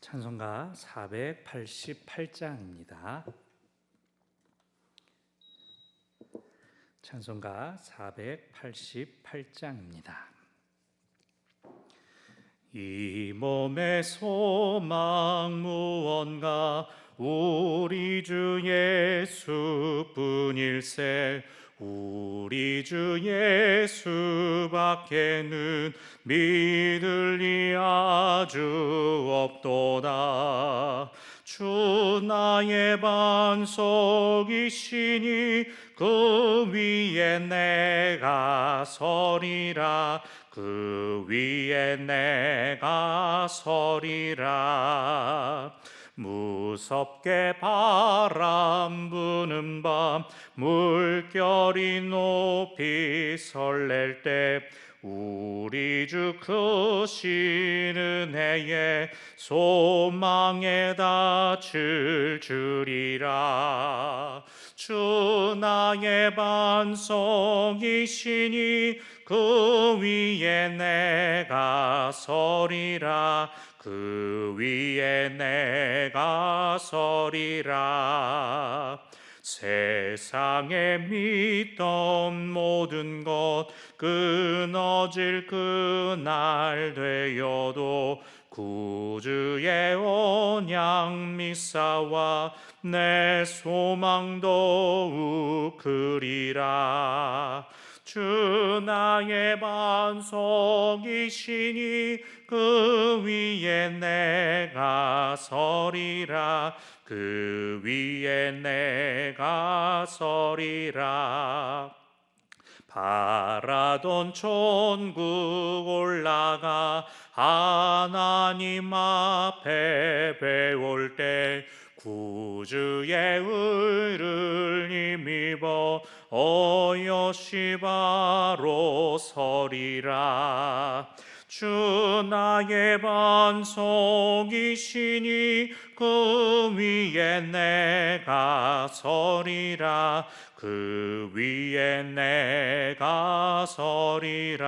찬송가 488장입니다. 찬송가 488장입니다. 이 몸의 소망 무언가 우리 주 예수뿐일세. 우리 주 예수밖에는 믿을 리 아주 없도다. 주 나의 반석이시니 그 위에 내가 서리라. 그 위에 내가 서리라. 무섭게 바람 부는 밤 물결이 높이 설렐 때 우리 주 크신 은혜에 소망에 닿을 줄이라. 주 나의 반석이시니 그 위에 내가 서리라. 그 위에 내가 서리라. 세상에 믿던 모든 것 끊어질 그날 되어도 구주의 언약 미사와 내 소망 더욱 크리라. 주 나의 반석이시니 그 위에 내가 서리라. 그 위에 내가 서리라. 바라던 천국 올라가 하나님 앞에 배울 때 구주의 의를 힘입어 어여시 바로 서리라. 주 나의 반석이시니 그 위에 내가 서리라. 그 위에 내가 서리라.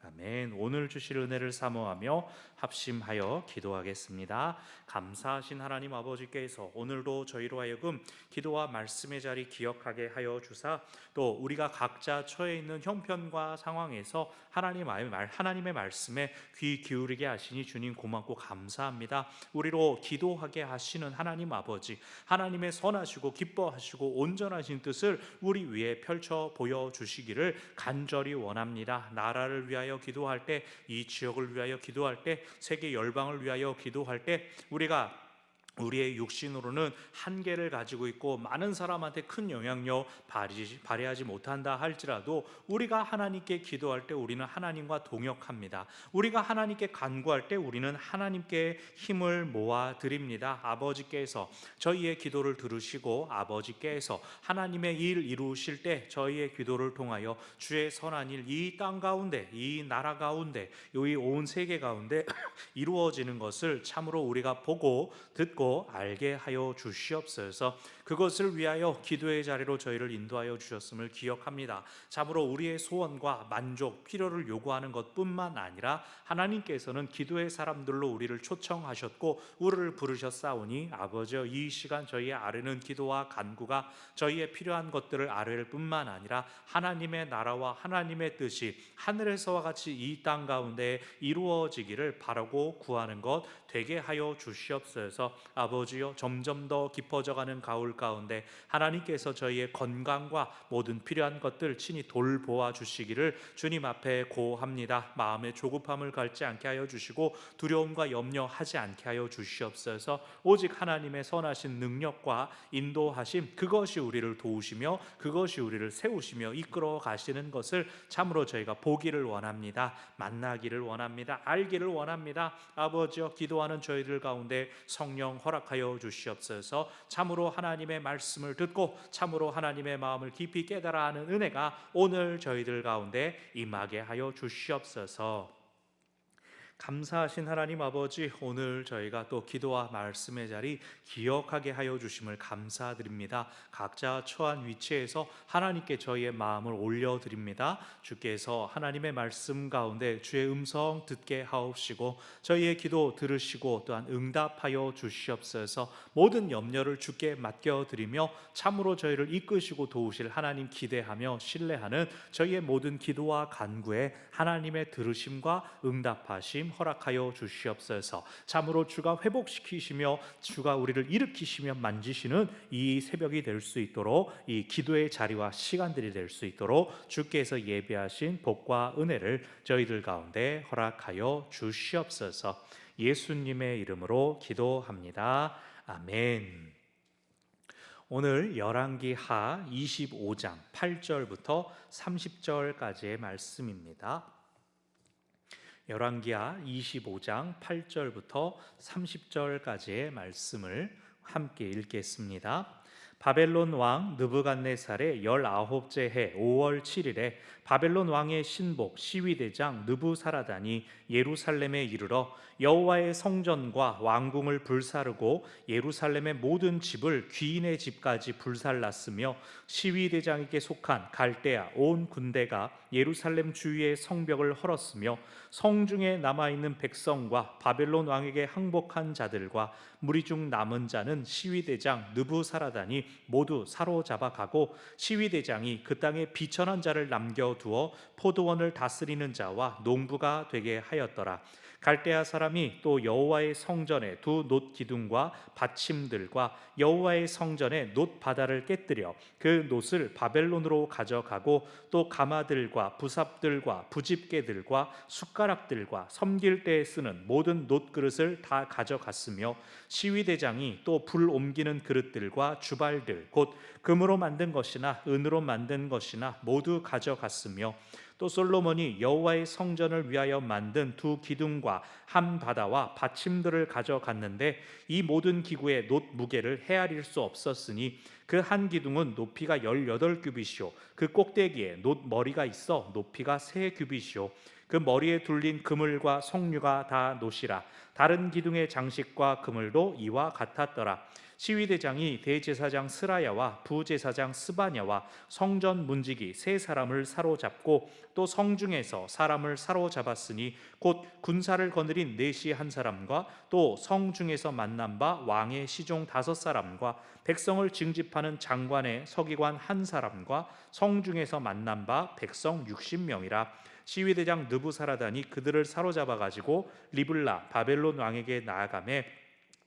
아멘. 오늘 주실 은혜를 사모하며 합심하여 기도하겠습니다. 감사하신 하나님 아버지께서 오늘도 저희로 하여금 기도와 말씀의 자리 기억하게 하여 주사, 또 우리가 각자 처해 있는 형편과 상황에서 하나님의 말씀에 귀 기울이게 하시니 주님 고맙고 감사합니다. 우리로 기도하게 하시는 하나님 아버지, 하나님의 선하시고 기뻐하시고 온전하신 뜻을 우리 위에 펼쳐 보여주시기를 간절히 원합니다. 나라를 위하여 기도할 때, 이 지역을 위하여 기도할 때, 세계 열방을 위하여 기도할 때 우리가 우리의 육신으로는 한계를 가지고 있고 많은 사람한테 큰 영향력 발휘하지 못한다 할지라도 우리가 하나님께 기도할 때 우리는 하나님과 동역합니다. 우리가 하나님께 간구할 때 우리는 하나님께 힘을 모아 드립니다. 아버지께서 저희의 기도를 들으시고 아버지께서 하나님의 일 이루실 때 저희의 기도를 통하여 주의 선한 일 이 땅 가운데, 이 나라 가운데, 이 온 세계 가운데 이루어지는 것을 참으로 우리가 보고 듣고 알게 하여 주시옵소서. 그것을 위하여 기도의 자리로 저희를 인도하여 주셨음을 기억합니다. 참으로 우리의 소원과 만족, 필요를 요구하는 것뿐만 아니라 하나님께서는 기도의 사람들로 우리를 초청하셨고 우리를 부르셨사오니 아버지여, 이 시간 저희의 아뢰는 기도와 간구가 저희의 필요한 것들을 아뢰을 뿐만 아니라 하나님의 나라와 하나님의 뜻이 하늘에서와 같이 이 땅 가운데 이루어지기를 바라고 구하는 것 되게 하여 주시옵소서. 아버지여, 점점 더 깊어져가는 가을 가운데 하나님께서 저희의 건강과 모든 필요한 것들 친히 돌보아 주시기를 주님 앞에 고합니다. 마음의 조급함을 갖지 않게 하여 주시고 두려움과 염려하지 않게 하여 주시옵소서. 오직 하나님의 선하신 능력과 인도하심, 그것이 우리를 도우시며 그것이 우리를 세우시며 이끌어 가시는 것을 참으로 저희가 보기를 원합니다. 만나기를 원합니다. 알기를 원합니다. 아버지여, 기도하는 저희들 가운데 성령 허락하여 주시옵소서. 참으로 하나님의 말씀을 듣고 참으로 하나님의 마음을 깊이 깨달아 하는 은혜가 오늘 저희들 가운데 임하게 하여 주시옵소서. 감사하신 하나님 아버지, 오늘 저희가 또 기도와 말씀의 자리 기억하게 하여 주심을 감사드립니다. 각자 처한 위치에서 하나님께 저희의 마음을 올려드립니다. 주께서 하나님의 말씀 가운데 주의 음성 듣게 하옵시고 저희의 기도 들으시고 또한 응답하여 주시옵소서. 모든 염려를 주께 맡겨드리며 참으로 저희를 이끄시고 도우실 하나님 기대하며 신뢰하는 저희의 모든 기도와 간구에 하나님의 들으심과 응답하심 허락하여 주시옵소서. 참으로 주가 회복시키시며 주가 우리를 일으키시며 만지시는 이 새벽이 될 수 있도록, 이 기도의 자리와 시간들이 될 수 있도록 주께서 예비하신 복과 은혜를 저희들 가운데 허락하여 주시옵소서. 예수님의 이름으로 기도합니다. 아멘. 오늘 열왕기하 25장 8절부터 30절까지의 말씀입니다. 열왕기하 25장 8절부터 30절까지의 말씀을 함께 읽겠습니다. 바벨론 왕 느부갓네살의 19째 해 5월 7일에 바벨론 왕의 신복 시위대장 느부사라단이 예루살렘에 이르러 여호와의 성전과 왕궁을 불사르고 예루살렘의 모든 집을 귀인의 집까지 불살랐으며 시위대장에게 속한 갈대아 온 군대가 예루살렘 주위의 성벽을 헐었으며 성중에 남아있는 백성과 바벨론 왕에게 항복한 자들과 무리 중 남은 자는 시위대장 느부사라단이 모두 사로잡아 가고 시위대장이 그 땅에 비천한 자를 남겨두어 포도원을 다스리는 자와 농부가 되게 하였더라. 갈대아 사람이 또 여호와의 성전의 두 놋 기둥과 받침들과 여호와의 성전의 놋 바다를 깨뜨려 그 놋을 바벨론으로 가져가고 또 가마들과 부삽들과 부집게들과 숟가락들과 섬길 때에 쓰는 모든 놋 그릇을 다 가져갔으며 시위대장이 또 불 옮기는 그릇들과 주발들 곧 금으로 만든 것이나 은으로 만든 것이나 모두 가져갔으며 또 솔로몬이 여호와의 성전을 위하여 만든 두 기둥과 한 바다와 받침들을 가져갔는데 이 모든 기구의 놋 무게를 헤아릴 수 없었으니 그 한 기둥은 높이가 18규빗이요 그 꼭대기에 놋 머리가 있어 높이가 3규빗이요 그 머리에 둘린 그물과 석류가 다 놋이라. 다른 기둥의 장식과 그물도 이와 같았더라. 시위대장이 대제사장 스라야와 부제사장 스바냐와 성전 문지기 3사람을 사로잡고 또 성중에서 사람을 사로잡았으니 곧 군사를 거느린 내시 1사람과 또 성중에서 만난 바 왕의 시종 5사람과 백성을 징집하는 장관의 서기관 1사람과 성중에서 만난 바 백성 60명이라. 시위대장 느부사라단이 그들을 사로잡아 가지고 리블라 바벨론 왕에게 나아가매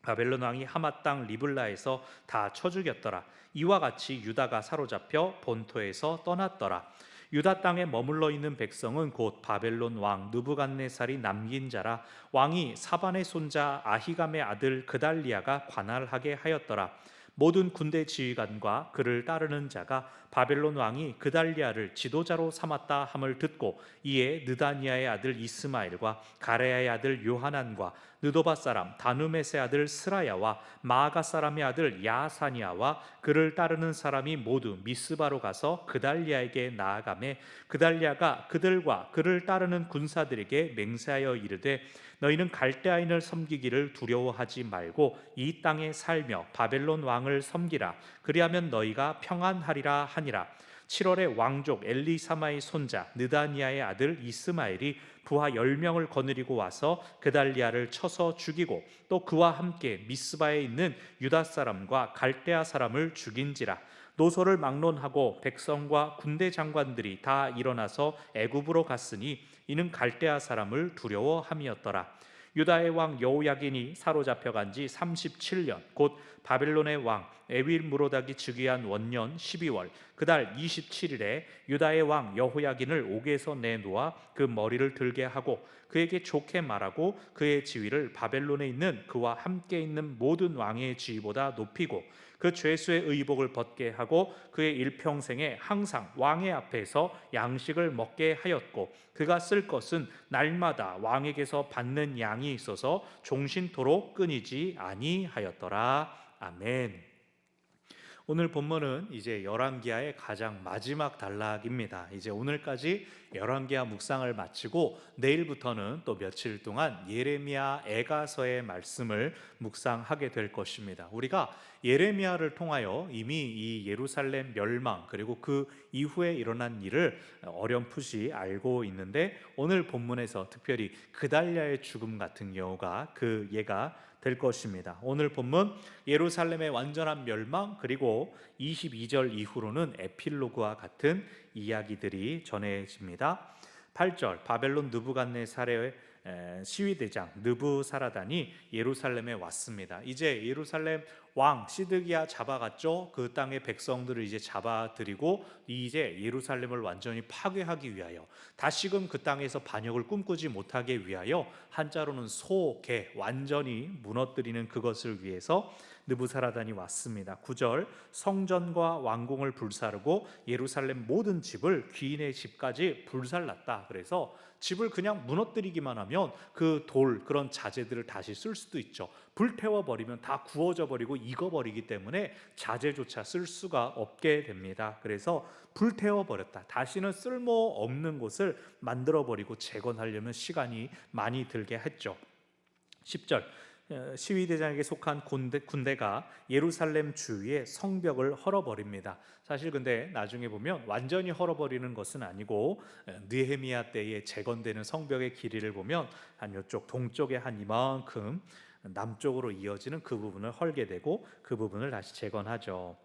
바벨론 왕이 하맛 땅 리블라에서 다 쳐 죽였더라. 이와 같이 유다가 사로잡혀 본토에서 떠났더라. 유다 땅에 머물러 있는 백성은 곧 바벨론 왕 느부갓네살이 남긴 자라. 왕이 사반의 손자 아히감의 아들 그달리아가 관할하게 하였더라. 모든 군대 지휘관과 그를 따르는 자가 바벨론 왕이 그달리아를 지도자로 삼았다 함을 듣고 이에 느다니아의 아들 이스마엘과 가레야의 아들 요하난과 느도바 사람 다누메스의 아들 스라야와 마아가 사람의 아들 야사니아와 그를 따르는 사람이 모두 미스바로 가서 그달리아에게 나아가매 그달리아가 그들과 그를 따르는 군사들에게 맹세하여 이르되 너희는 갈대아인을 섬기기를 두려워하지 말고 이 땅에 살며 바벨론 왕을 섬기라. 그리하면 너희가 평안하리라 하니라. 7월에 왕족 엘리사마의 손자 느다니아의 아들 이스마엘이 부하 10명을 거느리고 와서 그달리아를 쳐서 죽이고 또 그와 함께 미스바에 있는 유다 사람과 갈대아 사람을 죽인지라. 노소를 막론하고 백성과 군대 장관들이 다 일어나서 애굽으로 갔으니 이는 갈대아 사람을 두려워함이었더라. 유다의 왕 여호야긴이 사로잡혀간 지 37년 곧 바벨론의 왕 에윌무로닥이 즉위한 원년 12월 그달 27일에 유다의 왕 여호야긴을 옥에서 내놓아 그 머리를 들게 하고 그에게 좋게 말하고 그의 지위를 바벨론에 있는 그와 함께 있는 모든 왕의 지위보다 높이고 그 죄수의 의복을 벗게 하고 그의 일평생에 항상 왕의 앞에서 양식을 먹게 하였고 그가 쓸 것은 날마다 왕에게서 받는 양이 있어서 종신토록 끊이지 아니하였더라. 아멘. 오늘 본문은 이제 열왕기하의 가장 마지막 단락입니다. 이제 오늘까지 열왕기하 묵상을 마치고 내일부터는 또 며칠 동안 예레미야 애가서의 말씀을 묵상하게 될 것입니다. 우리가 예레미야를 통하여 이미 이 예루살렘 멸망 그리고 그 이후에 일어난 일을 어렴풋이 알고 있는데, 오늘 본문에서 특별히 그달랴의 죽음 같은 경우가 그 예가 될 것입니다. 오늘 본문 예루살렘의 완전한 멸망 그리고 22절 이후로는 에필로그와 같은 이야기들이 전해집니다. 8절 바벨론 느부갓네살의 시위대장 느부사라단이 예루살렘에 왔습니다. 이제 예루살렘 왕 시드기야 잡아갔죠. 그 땅의 백성들을 이제 잡아들이고 이제 예루살렘을 완전히 파괴하기 위하여, 다시금 그 땅에서 반역을 꿈꾸지 못하게 위하여, 한자로는 소개 완전히 무너뜨리는 그것을 위해서 느부사라단이 왔습니다. 9절 성전과 왕궁을 불사르고 예루살렘 모든 집을 귀인의 집까지 불살랐다. 그래서 집을 그냥 무너뜨리기만 하면 그 돌 그런 자재들을 다시 쓸 수도 있죠. 불태워 버리면 다 구워져 버리고 익어버리기 때문에 자재조차 쓸 수가 없게 됩니다. 그래서 불태워 버렸다. 다시는 쓸모없는 곳을 만들어 버리고 재건하려면 시간이 많이 들게 했죠. 10절 시위대장에게 속한 군대가 예루살렘 주위의 성벽을 헐어버립니다. 사실 근데 나중에 보면 완전히 헐어버리는 것은 아니고, 느헤미야 때에 재건되는 성벽의 길이를 보면 한 이쪽 동쪽에 한 이만큼 남쪽으로 이어지는 그 부분을 헐게 되고 그 부분을 다시 재건하죠.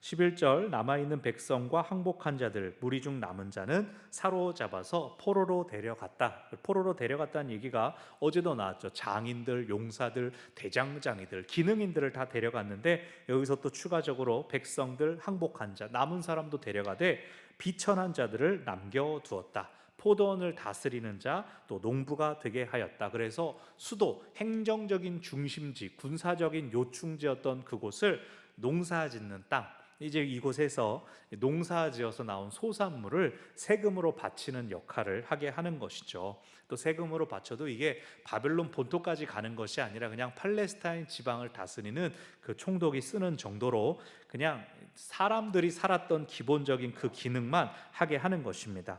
11절 남아있는 백성과 항복한 자들 무리 중 남은 자는 사로잡아서 포로로 데려갔다. 포로로 데려갔다는 얘기가 어제도 나왔죠. 장인들, 용사들, 대장장이들, 기능인들을 다 데려갔는데 여기서 또 추가적으로 백성들, 항복한 자, 남은 사람도 데려가되 비천한 자들을 남겨두었다. 포도원을 다스리는 자, 또 농부가 되게 하였다. 그래서 수도, 행정적인 중심지, 군사적인 요충지였던 그곳을 농사짓는 땅, 이제 이곳에서 농사지어서 나온 소산물을 세금으로 바치는 역할을 하게 하는 것이죠. 또 세금으로 바쳐도 이게 바벨론 본토까지 가는 것이 아니라 그냥 팔레스타인 지방을 다스리는 그 총독이 쓰는 정도로 그냥 사람들이 살았던 기본적인 그 기능만 하게 하는 것입니다.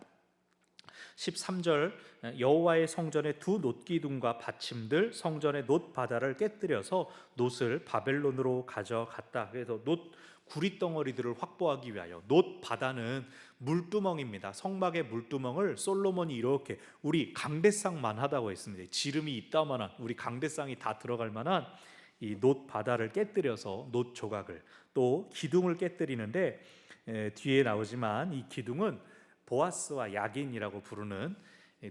13절 여호와의 성전의 두 놋기둥과 받침들 성전의 놋 바다를 깨뜨려서 놋을 바벨론으로 가져갔다. 그래서 놋 구릿덩어리들을 확보하기 위하여, 놋 바다는 물두멍입니다. 성막의 물두멍을 솔로몬이 이렇게 우리 강대상만 하다고 했습니다. 지름이 있다만한 우리 강대상이 다 들어갈 만한 이 놋 바다를 깨뜨려서 놋 조각을, 또 기둥을 깨뜨리는데 뒤에 나오지만 이 기둥은 보아스와 야긴이라고 부르는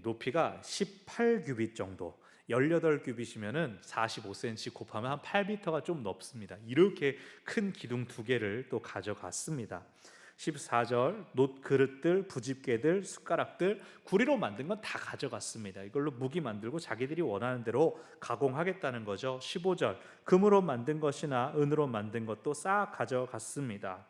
높이가 18규빗 정도, 18규빗이면은 45cm 곱하면 한 8m가 좀 넘습니다. 이렇게 큰 기둥 두 개를 또 가져갔습니다. 14절 놋 그릇들, 부집개들, 숟가락들, 구리로 만든 건 다 가져갔습니다. 이걸로 무기 만들고 자기들이 원하는 대로 가공하겠다는 거죠. 15절 금으로 만든 것이나 은으로 만든 것도 싹 가져갔습니다.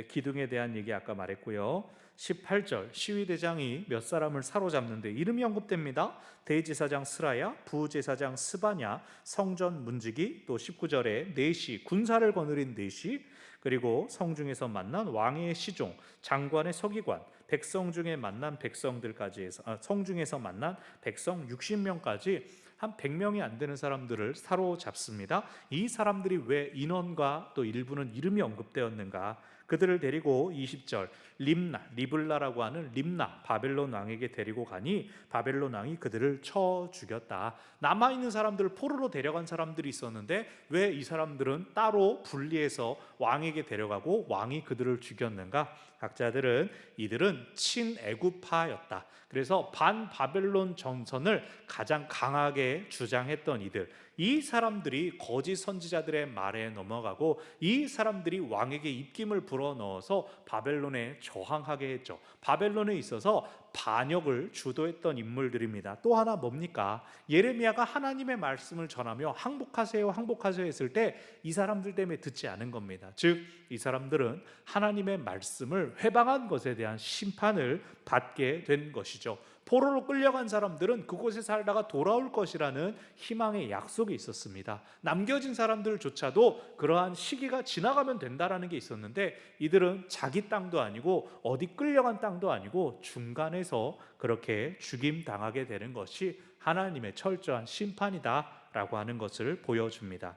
기둥에 대한 얘기 아까 말했고요. 18절 시위대장이 몇 사람을 사로잡는데 이름이 언급됩니다. 대제사장 스라야, 부제사장 스바냐, 성전 문지기, 또 19절에 내시, 군사를 거느린 내시, 그리고 성중에서 만난 왕의 시종, 장관의 서기관, 백성 중에 만난 백성들까지 해서 성중에서 만난 백성 60명까지 한 100명이 안 되는 사람들을 사로잡습니다. 이 사람들이 왜 인원과 또 일부는 이름이 언급되었는가? 그들을 데리고 20절 리블라라고 하는 림나 바벨론 왕에게 데리고 가니 바벨론 왕이 그들을 쳐 죽였다. 남아있는 사람들을 포로로 데려간 사람들이 있었는데 왜 이 사람들은 따로 분리해서 왕에게 데려가고 왕이 그들을 죽였는가? 각자들은 이들은 친애굽파였다. 그래서 반바벨론 정선을 가장 강하게 주장했던 이들, 이 사람들이 거짓 선지자들의 말에 넘어가고 이 사람들이 왕에게 입김을 불어넣어서 바벨론에 저항하게 했죠. 바벨론에 있어서 반역을 주도했던 인물들입니다. 또 하나 뭡니까? 예레미야가 하나님의 말씀을 전하며 항복하세요 항복하세요 했을 때 이 사람들 때문에 듣지 않은 겁니다. 즉 이 사람들은 하나님의 말씀을 회방한 것에 대한 심판을 받게 된 것이죠. 포로로 끌려간 사람들은 그곳에 살다가 돌아올 것이라는 희망의 약속이 있었습니다. 남겨진 사람들조차도 그러한 시기가 지나가면 된다라는 게 있었는데 이들은 자기 땅도 아니고 어디 끌려간 땅도 아니고 중간에서 그렇게 죽임당하게 되는 것이 하나님의 철저한 심판이다라고 하는 것을 보여줍니다.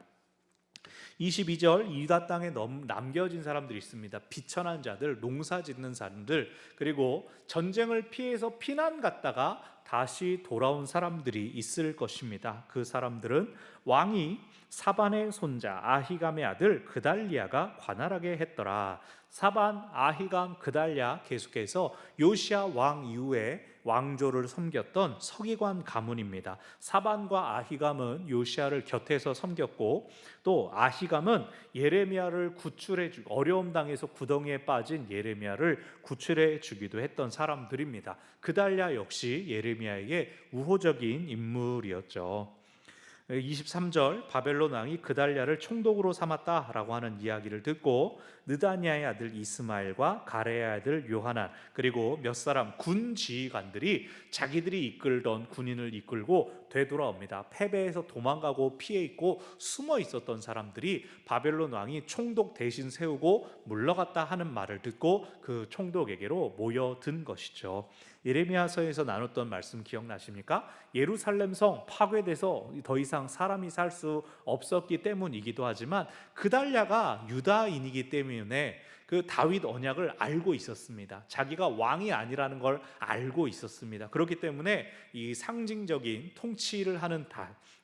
22절 유다 땅에 남겨진 사람들이 있습니다. 비천한 자들, 농사 짓는 사람들, 그리고 전쟁을 피해서 피난 갔다가 다시 돌아온 사람들이 있을 것입니다. 그 사람들은 왕이 사반의 손자 아히감의 아들 그달리아가 관할하게 했더라. 사반, 아히감, 그달리아 계속해서 요시야 왕 이후에 왕조를 섬겼던 서기관 가문입니다. 사반과 아히감은 요시야를 곁에서 섬겼고 또 아히감은 예레미야를 구출해 주고 어려움 당해서 구덩이에 빠진 예레미야를 구출해 주기도 했던 사람들입니다. 그달랴 역시 예레미야에게 우호적인 인물이었죠. 23절 바벨론 왕이 그달랴를 총독으로 삼았다라고 하는 이야기를 듣고 느다니아의 아들 이스마엘과 가레의 아들 요하난 그리고 몇 사람 군 지휘관들이 자기들이 이끌던 군인을 이끌고 되돌아옵니다. 패배해서 도망가고 피해 있고 숨어 있었던 사람들이 바벨론 왕이 총독 대신 세우고 물러갔다 하는 말을 듣고 그 총독에게로 모여든 것이죠. 예레미야서에서 나눴던 말씀 기억나십니까? 예루살렘 성 파괴돼서 더 이상 사람이 살 수 없었기 때문이기도 하지만 그달랴가 유다인이기 때문에 그 다윗 언약을 알고 있었습니다. 자기가 왕이 아니라는 걸 알고 있었습니다. 그렇기 때문에 이 상징적인 통치를 하는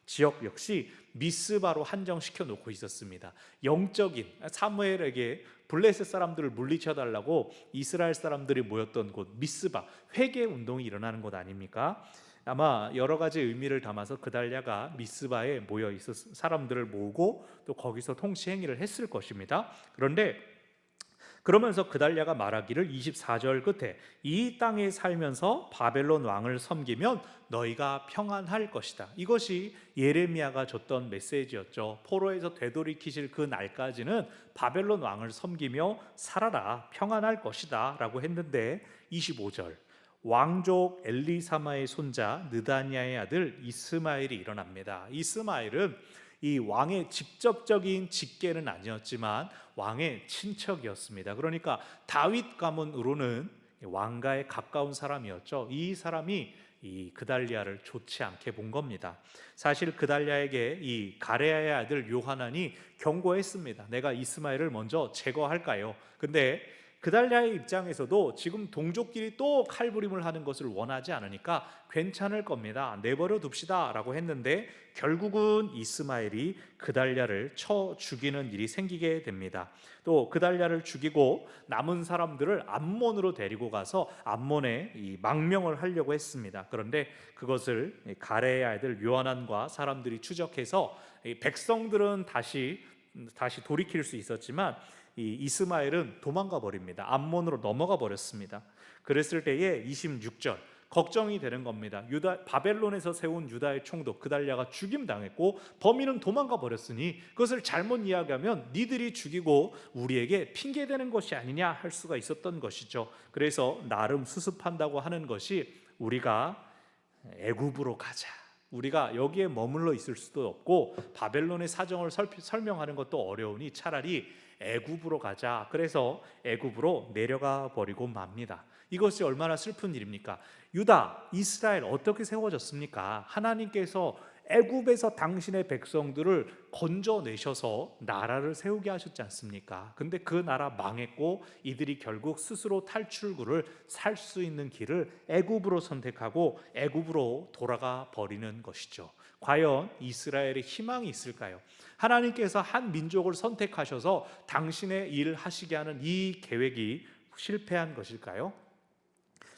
지역 역시 미스바로 한정시켜 놓고 있었습니다. 영적인 사무엘에게 블레셋 사람들을 물리쳐달라고 이스라엘 사람들이 모였던 곳 미스바, 회개 운동이 일어나는 곳 아닙니까? 아마 여러 가지 의미를 담아서 그달랴가 미스바에 모여 있었 사람들을 모으고 또 거기서 통치 행위를 했을 것입니다. 그러면서 그달랴가 말하기를 24절 끝에 이 땅에 살면서 바벨론 왕을 섬기면 너희가 평안할 것이다. 이것이 예레미야가 줬던 메시지였죠. 포로에서 되돌이키실 그 날까지는 바벨론 왕을 섬기며 살아라, 평안할 것이다 라고 했는데 25절 왕족 엘리사마의 손자 느다니아의 아들 이스마엘이 일어납니다. 이스마엘은 이 왕의 직접적인 직계는 아니었지만 왕의 친척이었습니다. 그러니까 다윗 가문으로는 왕가에 가까운 사람이었죠. 이 사람이 이 그달리아를 좋지 않게 본 겁니다. 사실 그달리아에게 이 가레야의 아들 요하난이 경고했습니다. 내가 이스마엘을 먼저 제거할까요? 근데 그달리아의 입장에서도 지금 동족끼리 또 칼부림을 하는 것을 원하지 않으니까 괜찮을 겁니다. 내버려 둡시다 라고 했는데 결국은 이스마엘이 그달리아를 쳐 죽이는 일이 생기게 됩니다. 또 그달리아를 죽이고 남은 사람들을 암몬으로 데리고 가서 암몬에 이 망명을 하려고 했습니다. 그런데 그것을 가레의 아들 요하난과 사람들이 추적해서 백성들은 다시 돌이킬 수 있었지만 이 이스마엘은 도망가 버립니다. 암몬으로 넘어가 버렸습니다. 그랬을 때에 26절 걱정이 되는 겁니다. 바벨론에서 세운 유다의 총독 그달랴가 죽임당했고 범인은 도망가 버렸으니 그것을 잘못 이야기하면 니들이 죽이고 우리에게 핑계대는 것이 아니냐 할 수가 있었던 것이죠. 그래서 나름 수습한다고 하는 것이 우리가 애굽으로 가자. 우리가 여기에 머물러 있을 수도 없고 바벨론의 사정을 설명하는 것도 어려우니 차라리 애굽으로 가자. 그래서 애굽으로 내려가 버리고 맙니다. 이것이 얼마나 슬픈 일입니까? 유다, 이스라엘 어떻게 세워졌습니까? 하나님께서 애굽에서 당신의 백성들을 건져내셔서 나라를 세우게 하셨지 않습니까? 근데 그 나라 망했고 이들이 결국 스스로 탈출구를 살 수 있는 길을 애굽으로 선택하고 애굽으로 돌아가 버리는 것이죠. 과연 이스라엘의 희망이 있을까요? 하나님께서 한 민족을 선택하셔서 당신의 일을 하시게 하는 이 계획이 실패한 것일까요?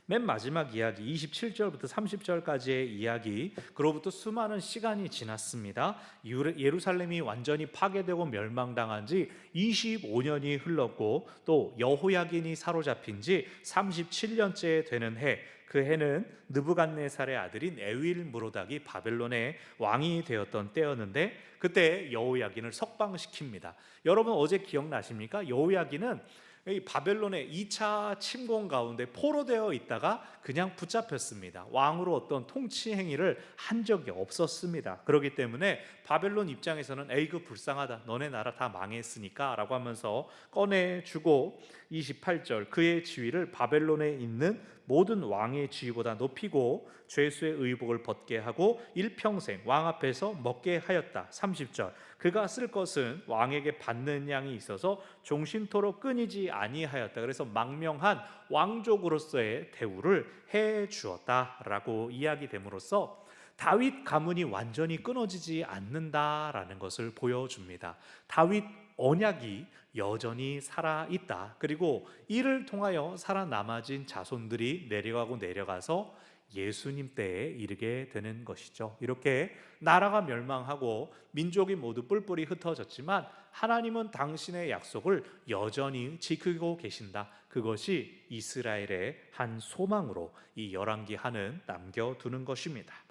맨 마지막 이야기 27절부터 30절까지의 이야기, 그로부터 수많은 시간이 지났습니다. 예루살렘이 완전히 파괴되고 멸망당한 지 25년이 흘렀고 또 여호야긴이 사로잡힌 지 37년째 되는 해, 그 해는 느부갓네살의 아들인 에윌무로닥이 바벨론의 왕이 되었던 때였는데 그때 여호야긴을 석방시킵니다. 여러분 어제 기억나십니까? 여호야긴은 이 바벨론의 2차 침공 가운데 포로되어 있다가 그냥 붙잡혔습니다. 왕으로 어떤 통치 행위를 한 적이 없었습니다. 그렇기 때문에 바벨론 입장에서는 에이 그 불쌍하다, 너네 나라 다 망했으니까 라고 하면서 꺼내주고 28절 그의 지위를 바벨론에 있는 모든 왕의 지위보다 높이고 죄수의 의복을 벗게 하고 일평생 왕 앞에서 먹게 하였다. 30절 그가 쓸 것은 왕에게 받는 양이 있어서 종신토록 끊이지 아니하였다. 그래서 망명한 왕족으로서의 대우를 해 주었다라고 이야기됨으로써 다윗 가문이 완전히 끊어지지 않는다라는 것을 보여줍니다. 다윗 언약이 여전히 살아있다. 그리고 이를 통하여 살아남아진 자손들이 내려가서 예수님 때에 이르게 되는 것이죠. 이렇게 나라가 멸망하고 민족이 모두 뿔뿔이 흩어졌지만 하나님은 당신의 약속을 여전히 지키고 계신다. 그것이 이스라엘의 한 소망으로 이 열왕기 하는 남겨두는 것입니다.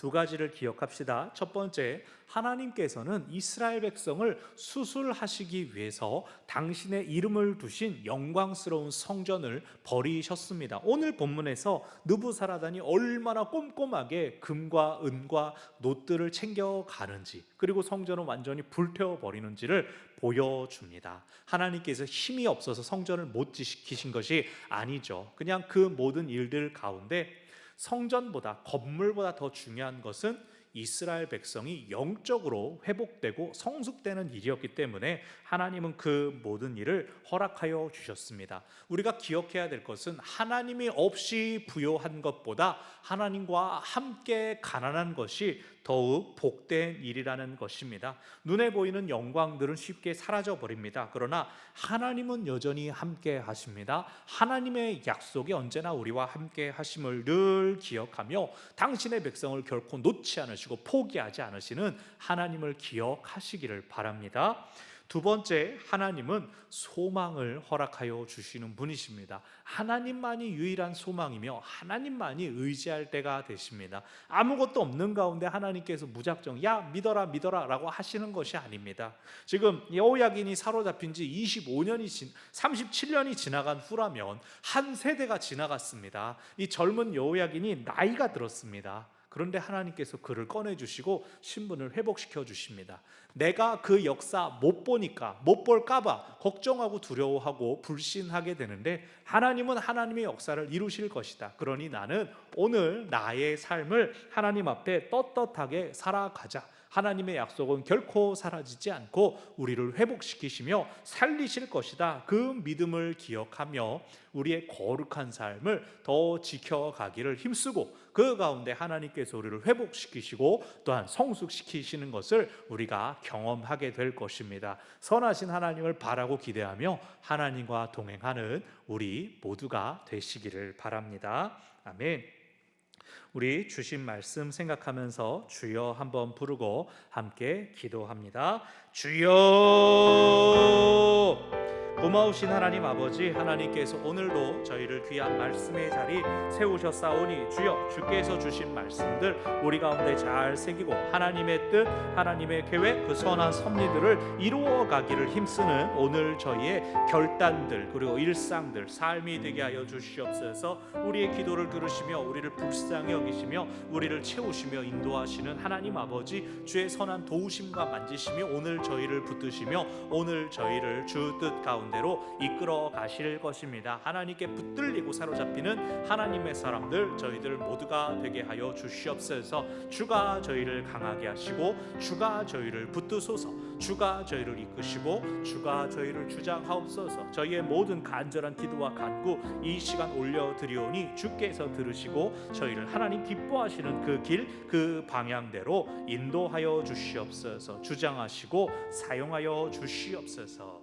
두 가지를 기억합시다. 첫 번째, 하나님께서는 이스라엘 백성을 수술하시기 위해서 당신의 이름을 두신 영광스러운 성전을 버리셨습니다. 오늘 본문에서 느부사라단이 얼마나 꼼꼼하게 금과 은과 놋들을 챙겨가는지, 그리고 성전은 완전히 불태워버리는지를 보여줍니다. 하나님께서 힘이 없어서 성전을 못 지키신 것이 아니죠. 그냥 그 모든 일들 가운데 성전보다, 건물보다 더 중요한 것은 이스라엘 백성이 영적으로 회복되고 성숙되는 일이었기 때문에 하나님은 그 모든 일을 허락하여 주셨습니다. 우리가 기억해야 될 것은 하나님이 없이 부요한 것보다 하나님과 함께 가난한 것이 더욱 복된 일이라는 것입니다. 눈에 보이는 영광들은 쉽게 사라져 버립니다. 그러나 하나님은 여전히 함께 하십니다. 하나님의 약속이 언제나 우리와 함께 하심을 늘 기억하며 당신의 백성을 결코 놓지 않으시고 포기하지 않으시는 하나님을 기억하시기를 바랍니다. 두 번째, 하나님은 소망을 허락하여 주시는 분이십니다. 하나님만이 유일한 소망이며 하나님만이 의지할 때가 되십니다. 아무것도 없는 가운데 하나님께서 무작정 야 믿어라 라고 하시는 것이 아닙니다. 지금 여호야긴이 사로잡힌 지 37년이 지나간 후라면 한 세대가 지나갔습니다. 이 젊은 여호야긴이 나이가 들었습니다. 그런데 하나님께서 그를 꺼내주시고 신분을 회복시켜 주십니다. 내가 그 역사 못 보니까, 못 볼까봐 걱정하고 두려워하고 불신하게 되는데 하나님은 하나님의 역사를 이루실 것이다. 그러니 나는 오늘 나의 삶을 하나님 앞에 떳떳하게 살아가자. 하나님의 약속은 결코 사라지지 않고 우리를 회복시키시며 살리실 것이다. 그 믿음을 기억하며 우리의 거룩한 삶을 더 지켜가기를 힘쓰고 그 가운데 하나님께서 우리를 회복시키시고 또한 성숙시키시는 것을 우리가 경험하게 될 것입니다. 선하신 하나님을 바라고 기대하며 하나님과 동행하는 우리 모두가 되시기를 바랍니다. 아멘. 우리 주신 말씀 생각하면서 주여 한번 부르고 함께 기도합니다. 주여! 고마우신 하나님 아버지, 하나님께서 오늘도 저희를 귀한 말씀의 자리 세우셨사오니 주여, 주께서 주신 말씀들 우리 가운데 잘 새기고 하나님의 뜻, 하나님의 계획, 그 선한 섭리들을 이루어 가기를 힘쓰는 오늘 저희의 결단들 그리고 일상들, 삶이 되게 하여 주시옵소서. 우리의 기도를 들으시며 우리를 불쌍히 여기시며 우리를 채우시며 인도하시는 하나님 아버지, 주의 선한 도우심과 만지심이 오늘 저희를 붙드시며 오늘 저희를 주 뜻 가운데 대로 이끌어 가실 것입니다. 하나님께 붙들리고 사로잡히는 하나님의 사람들 저희들 모두가 되게 하여 주시옵소서. 주가 저희를 강하게 하시고 주가 저희를 붙드소서. 주가 저희를 이끄시고 주가 저희를 주장하옵소서. 저희의 모든 간절한 기도와 간구 이 시간 올려드리오니 주께서 들으시고 저희를 하나님 기뻐하시는 그 길, 그 방향대로 인도하여 주시옵소서. 주장하시고 사용하여 주시옵소서.